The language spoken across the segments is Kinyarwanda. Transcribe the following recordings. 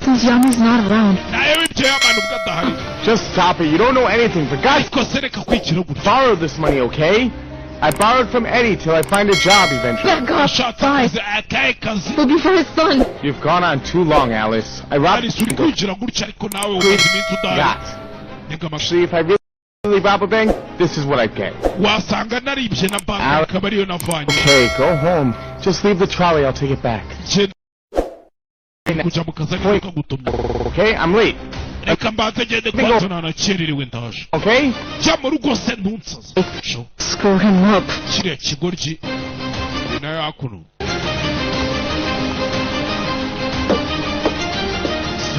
Since Yama's not around. Just stop it. You don't know anything. For God's sake, borrow this money, okay? I borrowed from Eddie till I find a job eventually. Back off, bye. It'll be for his son. You've gone on too long, Alice. I robbed Actually, if I really rob a bank, this is what I get. Okay, go home. Just leave the trolley, I'll take it back. Okay, I'm late. Okay? Screw him up.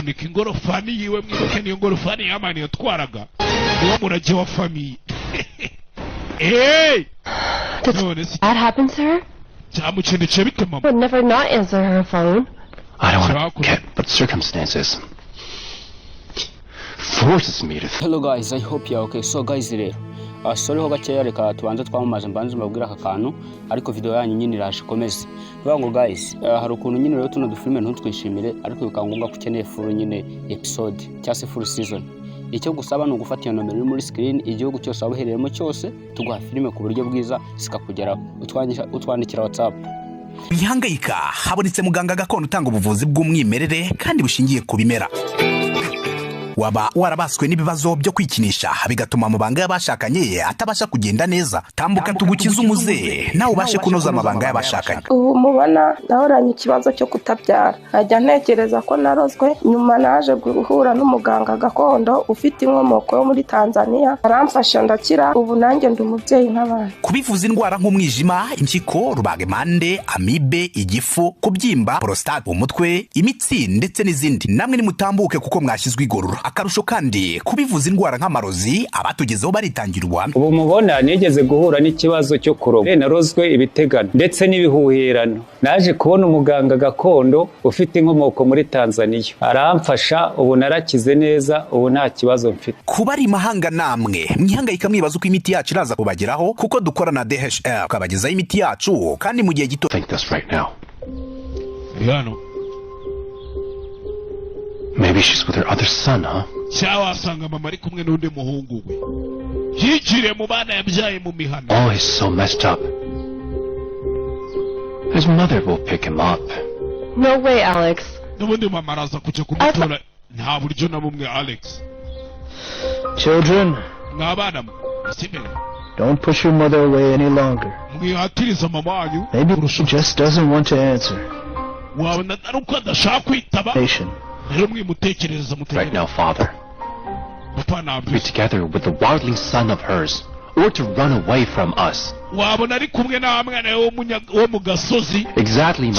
sunika ingorofani yiwe mwibuke niyo ngorofani yamani yatwaraga niwo murage wa famiye. Hey! Did that happen to her? Cyamucenece bite mama? Would never not answer her phone. I don't want to get, but circumstances forces me to. Hello guys, I hope you are okay. So guys, rero sorry ho gakeya reka tubanze twamamaza mbanze mbabwira aka kantu ariko video yanyu nyine iraje komeze. Vuga ngo guys, hari ukuntu nyine rero tuno dufilme ntutwishimire ariko bikangombwa kukeneye full nyine episode cyase full season. Icyo gusaba no gufata iyo nomero iri muri screen igihugu cyose abahereremo cyose tuguha filme ku buryo bwiza sikakugeraho. Utwandikira WhatsApp. Ihangayika habonetse muganga gakondo utanga ubuvuzi bw'umwimerere kandi bushingiye ku bimera. Waba warabaswe n'ibibazo byo kwikinisha bigatuma amabanga y'abashakanye atabasha kugenda neza, tambuka tugukiza umuze nawe ubashe kunoza amabanga y'abashakanye. Ubu mubona nahoranye ikibazo cyo kutabyara, ajya ntekereza ko narozwe, nyuma naje guhura n'umuganga gakondo ufite inkomoko yo muri Tanzania, aramfasha ndakira, ubu nanjye ndi umubyeyi nk'abandi. Kubivuza indwara nk'umwijima, impyiko, rubagemande, amibe, igifu, kubyimba, prostate, umutwe, imitsi ndetse n'izindi, namwe nimutambuke kuko mwashyizwe igorora. Akarusho kandi kubivuza indwara nk'amarozi abatugezeho baritangirwa. Ubu mubona nigeze guhura n'ikibazo cyo kuroga, narozwe ibitegano ndetse n'ibihuherano. Naje kubona umuganga gakondo ufite inkomoko muri Tanzania, aramfasha, ubu narakize neza, ubu nta kibazo mfite. Kuba ari mahanga namwe mwihangayika mwibaza uko imiti yacu iraza kubageraho kuko dukora na DHL kabagezaho imiti yacu kandi mu gihe gito. Think this right now. Yano. Maybe she's with her other son, huh? Cyawasanga mama ari kumwe n'undi muhungu we. Yigire mu bana yabyaye mu mihana. Oh, he's so messed up. His mother will pick him up. No way, Alex. N'ubundi mama araza kujya kumutora nta buryo na bumwe Alex. Children, N'abana simene. don't push your mother away any longer. Mwihatiriza mama wanyu. Maybe she just doesn't want to answer. Wabona aruko adashaka kwitaba. Right now, Father, be together with the worldling son of hers, or to run away from us. Exactly,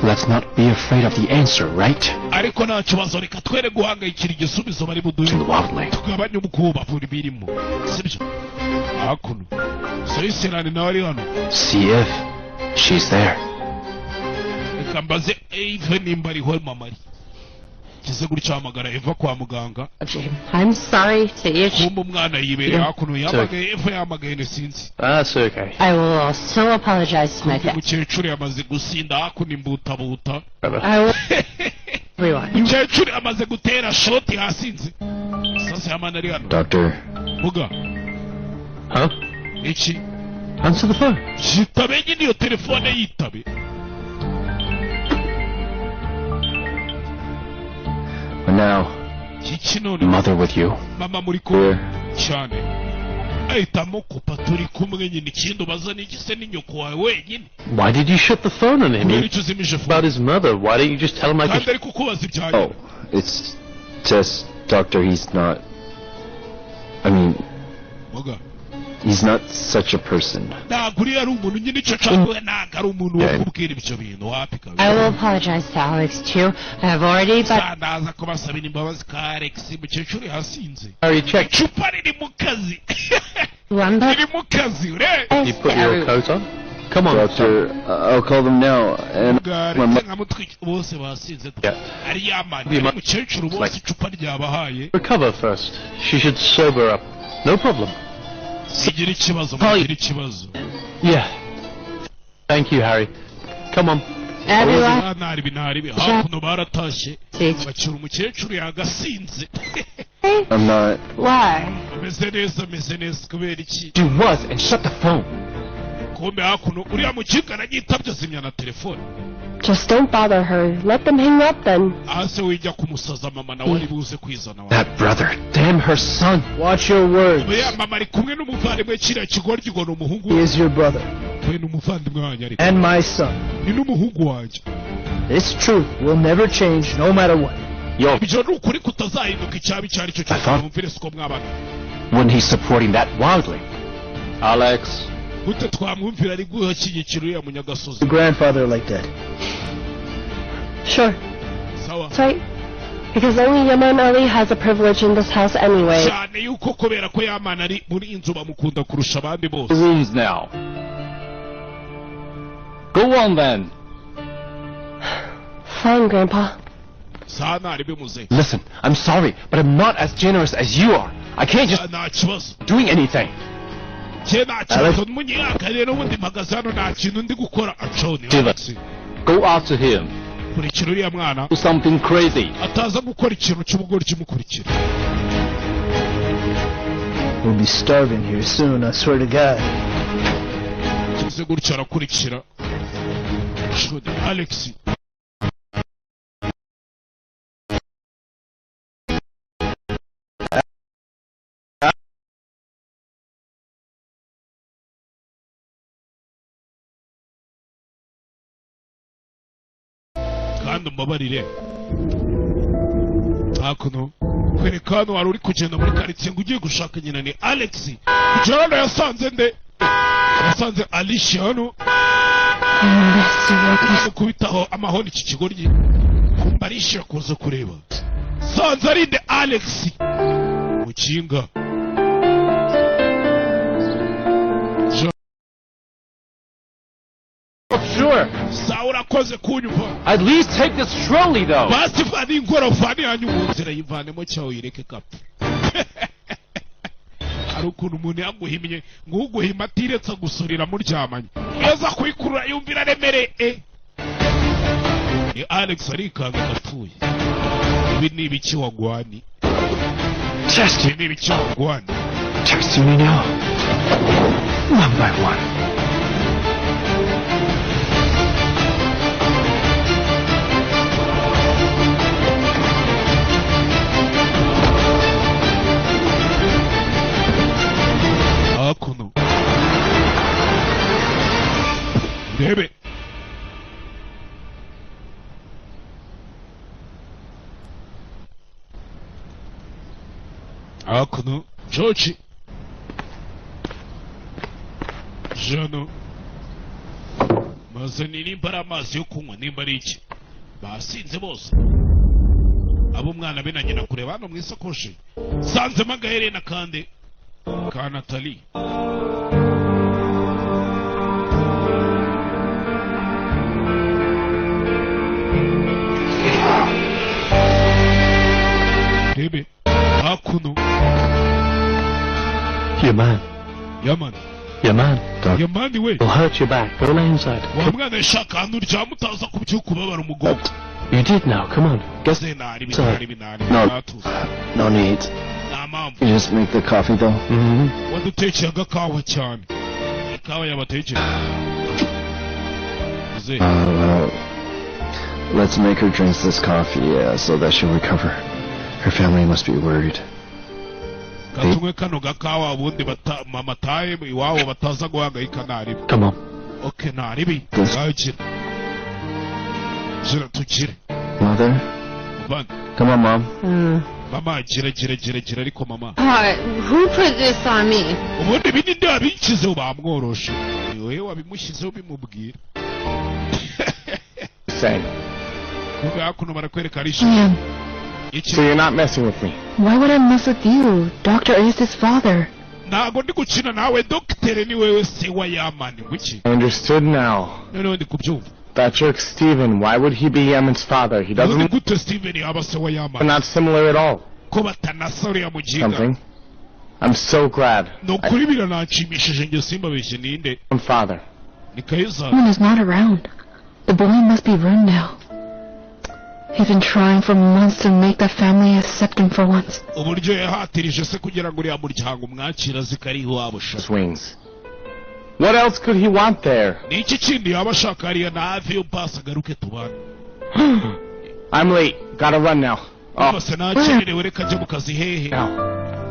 let's not be afraid of the answer, right? To the worldling. See if she's there. Kambaze Eva nimba ariho mama ari kize gutya hamagara Eva kwa muganga. I'm sorry to you. Kumba umwana yibere hakuno yamagaye Eva yamagaye ne sinzi. That's okay. I will also apologize to my family. Umukecuru yamaze gusinda hakuno imbutabuta. I will everyone. Umukecuru yamaze gutera shoti hasinze. Sasa yamana ari hano. Doctor. Muga. Huh? Iki? Answer the phone. Shitabe nyine iyo telefone yitabe. Now, mother with you. Mama muri ko cyane. Ahitamo kupa turi kumwe nyine ikindi bazana igise n'inyoko wawe wenyine. Why did you shut the phone on him? About his mother. Why don't you just tell him I can... Oh, it's just, Doctor, he's not... I mean... He's not such a person. I will apologize to Alex too. I have already, but... Harry, check. You put your coat on? Come on, Doctor. I'll call them now. And recover first. She should sober up. No problem. Yeah. Thank you, Harry. Come on. Everyone. Naribi hakuno baratashe bacira umukecuru yagasinze. I'm not. Why? Ameze neza kubera iki? She was, and shut the phone. Kombe hakuno uriya mukika aragitabye zimya na telefone. Just don't bother her. Let them hang up then. Ase wijya kumusaza mama na wari buze kwizana wa. That brother, damn her son. Watch your words. Mama ari kumwe n'umuvandimwe kira kigoryi ngo n'umuhungu. He is your brother. We n'umuvandimwe wanjye ariko. And my son. Ni n'umuhungu wanjye. This truth will never change no matter what. Yo, ibyo n'ukuri kutazahinduka icyabi cyari cyo cyose mwumvire siko mwabana. When he's supporting that wildly. Alex. Gute twamwumvira ari guhashyigikira uriya munyagasozi. Your grandfather like that. Sure. Sawa. That's right. Because only Yaman Ali has a privilege in this house anyway. Cyane yuko kubera ko Yaman ari muri inzu bamukunda kurusha abandi bose. Rooms now. Go on then. Fine, Grandpa. Listen, I'm sorry, but I'm not as generous as you are. I can't just doing anything. Alex. Go after him. Do something crazy. We'll be starving here soon, I swear to God. Alex. Kandi mbabarire hakuno kwereka hano wari uri kugenda muri karitsiye ngo ugiye gushaka nyina ni Alex kugera hano yasanze Alicia hano kubitaho amahoni iki kigoryi kumva Alicia kuza kureba sanze ari de Alex mukinga Sure. Saura koze kunyumva. At least take this slowly though. Basi fani ngorofani yanyu munzira yivanemo cyawo yireke kapfa. Ari ukuntu umuntu yaguhimye ngo uguhima atiretse gusurira muryamanye. Yeza kwikurura yumvira remere Alex arikanga gapfuye. Ibi ni ibiki wagwani? Just ni ibiki wagwani? Just me now. One by one. Hakuno. Bebe. Hakuno. George. Jano. Mazani nimbara amazi yo kunywa nimba ari iki. Basinze bose. Abo mwana be na nyina kureba hano mu isakoshi. Sanze magaherena kandi. Ka Nathalie. Bebe, hakuno. Yaman. Yaman. Yaman. Yaman we. Will hurt your back. Go lay inside. Wa mwana shaka hano uryama utaza kubyuka ubabara umugongo. You did now. Come on. Get binari. No need. You just make the coffee though? Mm-hmm. Wadutekera agakawa cyane. Ikawa yabatekera. Well, let's make her drink this coffee, so that she'll recover. Her family must be worried. Katumwe kano gakawa ubundi mamataye iwabo bataza guhangayika naribi. Come on. Okay, naribi. Jira tukire. Mother? Come on, Mom. Mama, jira ariko mama. Who put this on me? Ubundi bindi ndabikize bamworoshe. Niwe wabimushyizeho bimubwira. Say. Hakuno barakwereka Alicia. So you're not messing with me? Why would I mess with you? Dr. is his father. Nago ndi gukina nawe doctor ni wewe se wa Yaman wiki. I understood now. No ndi kubyumva. That jerk Steven, why would he be Yaman's father? He doesn't... They're not similar at all. Something. I'm so glad. I'm father. Yaman is not around. The boy must be ruined now. He's been trying for months to make that family accept him for once. uburyo yahatirije se kugira ngo uriya muryango mwakira zikari iwabo sha Swings. What else could he want there? ni iki kindi yaba ashaka hariya na hafi yo pasi agaruke tubane I'm late. Gotta run now. rwose nakererewe reka njye mu kazi hehe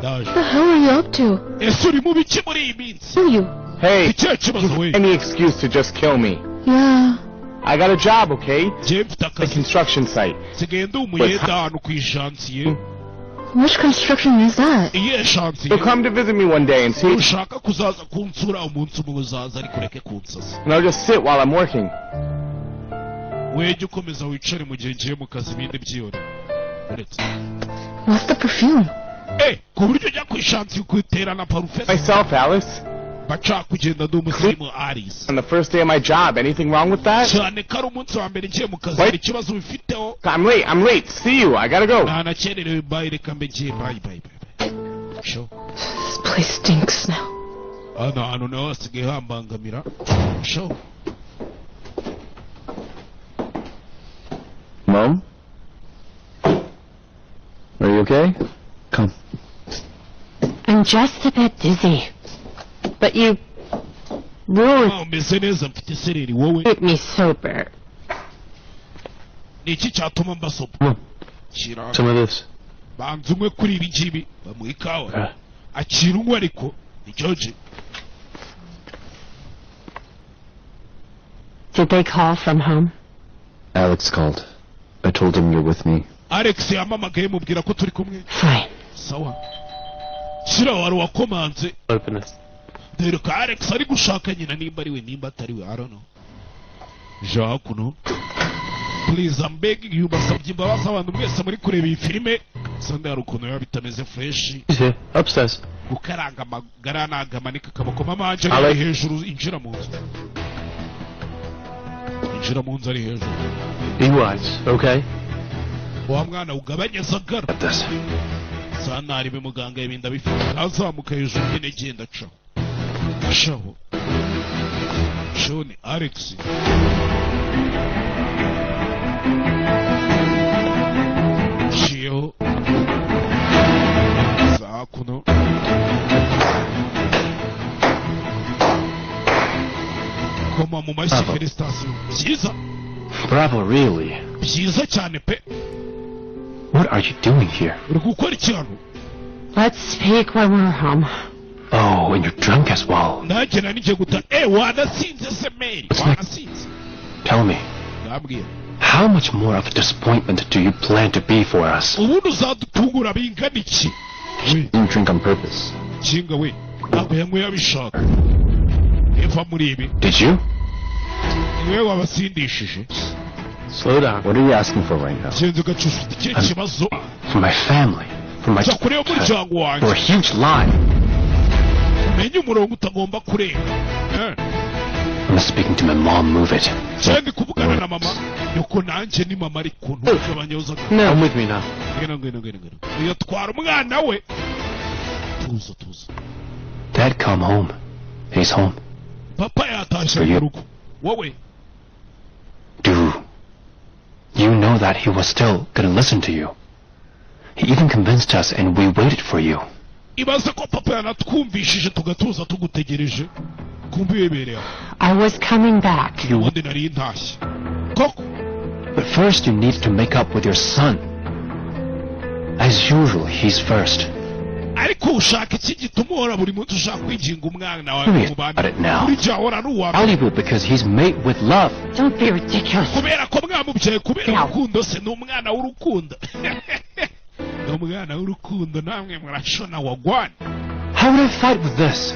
What the hell are you up to? ese uri mu biki muri iyi minsi Who are you? Hey, ikihe kibazo we any excuse to just kill me. Yeah. I got a job, okay? njye mfite The akazi construction site. nsigaye ndi umuyede ahantu ku ishansiye Which construction is that? iyihe So shansiye come to visit me one day and see. ushaka kuzaza kunsura umunsi umwe uzaza ariko ureke kunsasa And I'll just sit while I'm working. wejye ukomeza wicare mu gihe ngiye mu kazi ibindi byiyore uretse What's the perfume? ku buryo ujya ku ishansiye ukiterana parufe Myself, Alice. bashaka kugenda ndi umusirimu Alice On the first day of my job. Anything wrong with that? cyane ko ari umunsi wa mbere ngiye mu kazi Wait. hari ikibazo bifiteho I'm late. See you. I gotta go. ntanakererewe bayi reka mbe ngiye bayi sho This place stinks now. hano hantu naho hasigaye hambangamira sho Mom? Are you okay? Come. I'm just a bit dizzy. But you ruined umeze neza mfite isereri wowe me sober. ni iki cyatuma mbasoba shyira Some of this. banza umwe kuri ibi ngibi bamuha ikawa akira unywe ariko ni George Did they call from home? Alex called. I told him you're with me. Alex yamamagaye mubwira ko turi kumwe Fine. sawa shyira wari wakomanze Open it. dore ko Alex ari gushaka nyina nimba ari we nimba atari we I don't know ja kuno please I'm begging you basabye imbabazi abantu mwese muri kureba iyi filime sande hari ukuntu biba bitameze fresh He's here. Upstairs. gukaranga amagara nagamanika akaboko mama anje ari hejuru injira mu nzu ari hejuru Be wise, okay? wa mwana ugabanye zagara At this. sana ari be muganga ibinda bifite azamuka hejuru nyine genda ca shaho shoni Alex shiyo za kuno koma mu mashyi felicitation byiza Bravo, really? byiza cyane pe What are you doing here? uri gukora ikintu Let's speak when we're home. Oh, and you're drunk as well. nanjye nanijye guta wanasinze se Mary wanasinze Tell me, ndabwira how much more of a disappointment do you plan to be for us? ubundi uzadutungura bingana iki we Didn't drink on purpose. kinga we ntabwo yanyweye abishaka eva muri ibi Did you? niwe wabasindishije Slow down. What are you asking for right now? genze gacucu ufite ikihe kibazo For my family. For my... jya kureba umuryango For a wanjye huge lie. umenye umurongo utagomba kurenga I'm speaking to my mom. Move it. cyane kuvugana na mama yuko nanjye ni mama ariko ntugabanyoza Come with me now. ngwino uyatwara umwana we tuza Dad, come home. He's home. papa yatashye For you. mu rugo wowe Do you know that he was still gonna listen to you? He even convinced us and we waited for you. ibaze ko papa yanatwumvishije tugatuza tugutegereje kumva uyebereye I was coming back. ubundi nari ntashye koko But first you need to make up with your son. As usual, he's first. ariko ushaka iki gituma uhora buri munsi ushaka kwinginga umwana wawe Hurry mu about it bandi now. buri gihe ahora ari uwa mbere Valuable because he's made with love. Don't be ridiculous. kubera ko mwamubyaye kubera No. urukundo se ni umwana w'urukundo ni umwana w'urukundo namwe murashona wagwana How would I fight with this?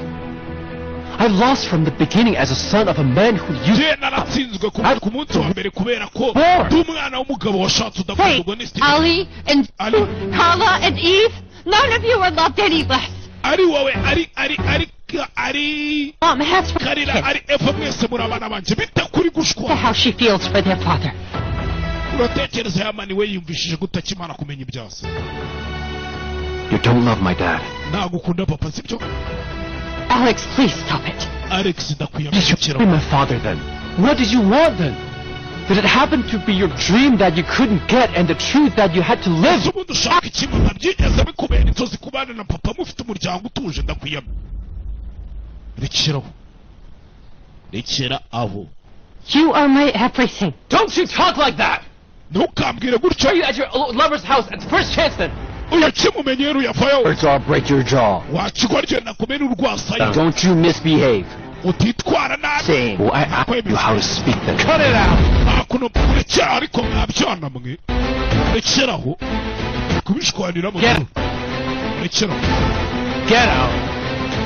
I lost from the beginning as a son of a man who used... je naratsinzwe kuva ku munsi wa mbere kubera ko War. ndi umwana w'umugabo washatse Hey, udakundwa n'isiti Ali and Ali. Carla and Eve, none of you are loved any less. ari wowe ari Mom has for karira kids. ari eva mwese muri abana banje bite kuri The gushwa how she feels for their father. uratekereza yamani we yumvishije gutakimana kumenya ibyase You don't love my dad. nagukunda papa sibyo Alex, please stop it. Alex ndakwiye Yes, gushyikira you're my father then. What did you want then? Did it happen to be your dream that you couldn't get and the truth that you had to live? ubundi ushaka ikintu nabyigeze bikubera inzozi kubana na papa mufite umuryango utuje ndakwiyama rekeraho rekera aho You are my everything. Don't you talk like that! ntukambwire gutyo Are you at your lover's house at the first chance then? uyakimumenyera uyavayo Or I'll break your jaw. wakigwa ryenda kumena urwasaya Don't you misbehave. utitwara nabi Saying, well, I know how to speak then. Cut it out! kuno murekera ariko mwabyana mwe rekeraho kubishwanira mu rekeraho Get out.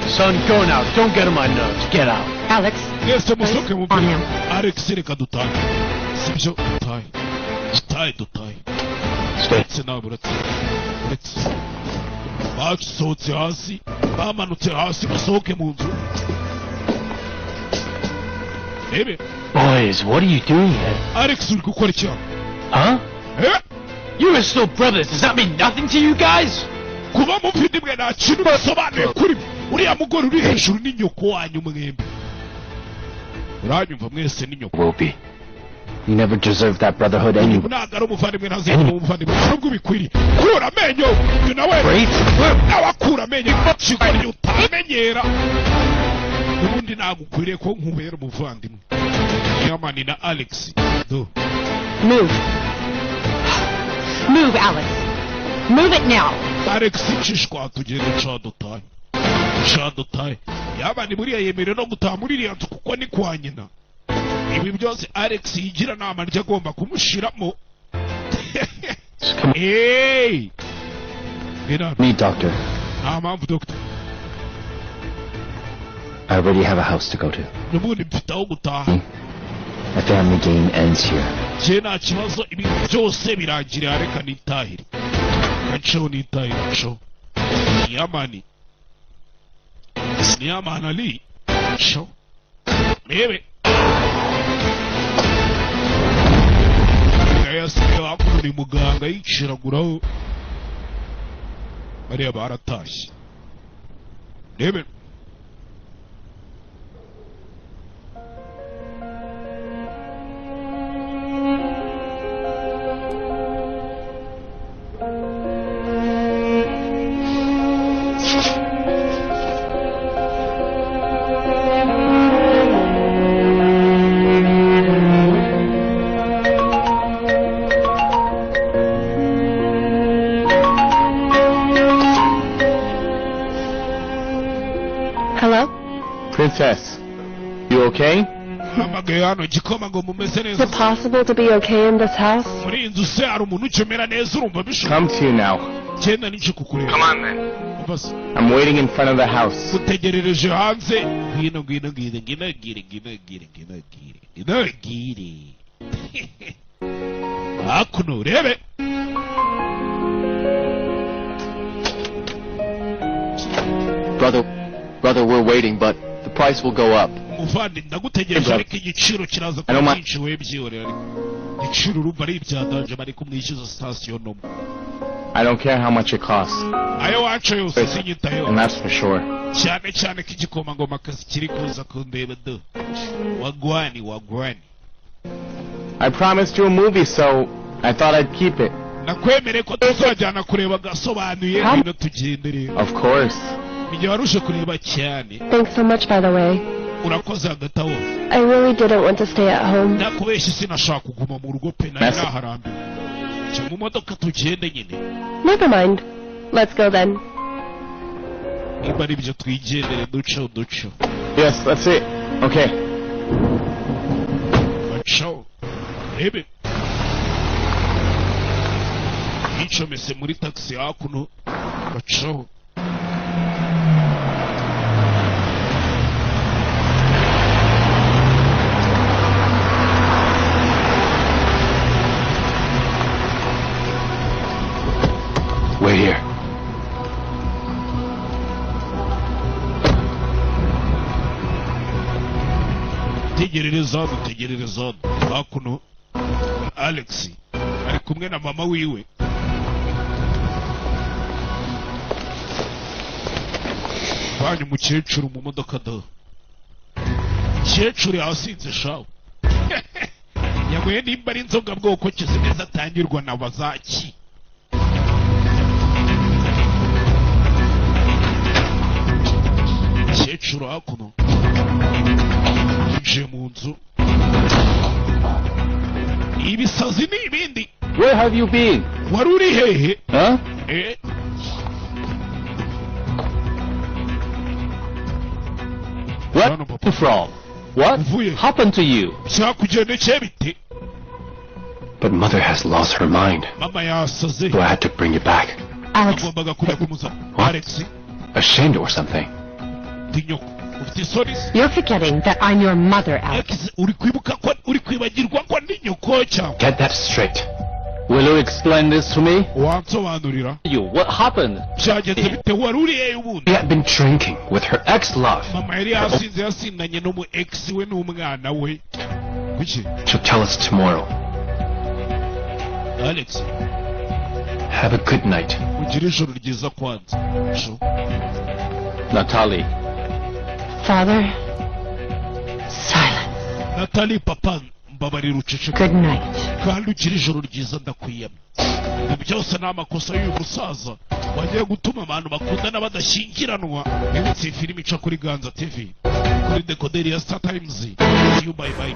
Son, go now. Don't get on my nerves. Get out. Alex, mwese musoke mu on him. Alex reka dutahe sibyo dutahe ndetse nawe uretse basohotse hasi bamanutse hasi basohoke mu nzu rebe Boys, what are you doing here? Alex uri gukora iki Huh? You are still brothers. Does that mean nothing to you guys? kuba muvindimwe nta kintu basobanuye kuri uriya mugore uri hejuru ni nyoko wanyu mwembi uranyumva mwese ni nyoko Will be. You never deserved that brotherhood anyway. ntabwo ari umuvandimwe ntazigama umuvandimwe nubwo ubikwiriye kura amenyo uyu nawe nawe akura amenyo kigoryi utamenyera ubundi ntabwo ukwiriye ko nkubera umuvandimwe yamani na Alex do Move, Alex. Move it now. Alex cishwa tugende cadotaye yabani buriya yemerewe no gutaha muri iriya nzu kuko ni kwa nyina ibi byose Alex yigira nama ryo agomba kumushiramo hey Me, doctor. nta mpamvu doctor I already have a house to go to. n'ubundi mfite aho gutaha My family game ends here. je nta kibazo ibintu byose birangira reka nitahire kaco nitahire co yamani Niyamani Ali co rebe yasigaye wakuri muganga yiciraguraho bariya baratashye rebe Princess, you okay? Is it possible to be okay in this house? Come to you now. Come on then. I'm waiting in front of the house. Brother, we're waiting, but the price will go up. I don't care how much it costs. And that's for sure. I promised you a movie, so I thought I'd keep it. Of course. Thanks so much, by the way. I really didn't want to stay at home. Never mind. Let's go then. Yes, that's it. Okay. Wait here. tegerereza hakuno Alex ari kumwe na mama wiwe. Banye umukecuru mu modoka da. Umukecuru yasinze shawo. yanyweye nimba ari inzoga bwoko kizi neza atangirwa na bazaki. Kecuru hakuno yinjiye mu nzu. Ibisazi n'ibindi. Where have you been? Wari uri hehe? Huh? Where are you from? What happened to you? But Mother has lost her mind. So I had to bring you back. Alex. What? Ashamed or something? You're forgetting that I'm your mother, Alex. Get that straight. Will you explain this to me? You, what happened? She had been drinking with her ex-love. She'll tell us tomorrow. Alex. Have a good night. Natalie. Father, silence. Natalie, Papa. Good night. Kandi ukiri ijoro ryiza ndakwiyamye. Byose ni amakosa y'uyu musaza wagiye gutuma abantu bakundana badashyingiranwa. Ibitse filimi ica kuri Ganza TV kuri decoder ya Star Times. See you, bye bye.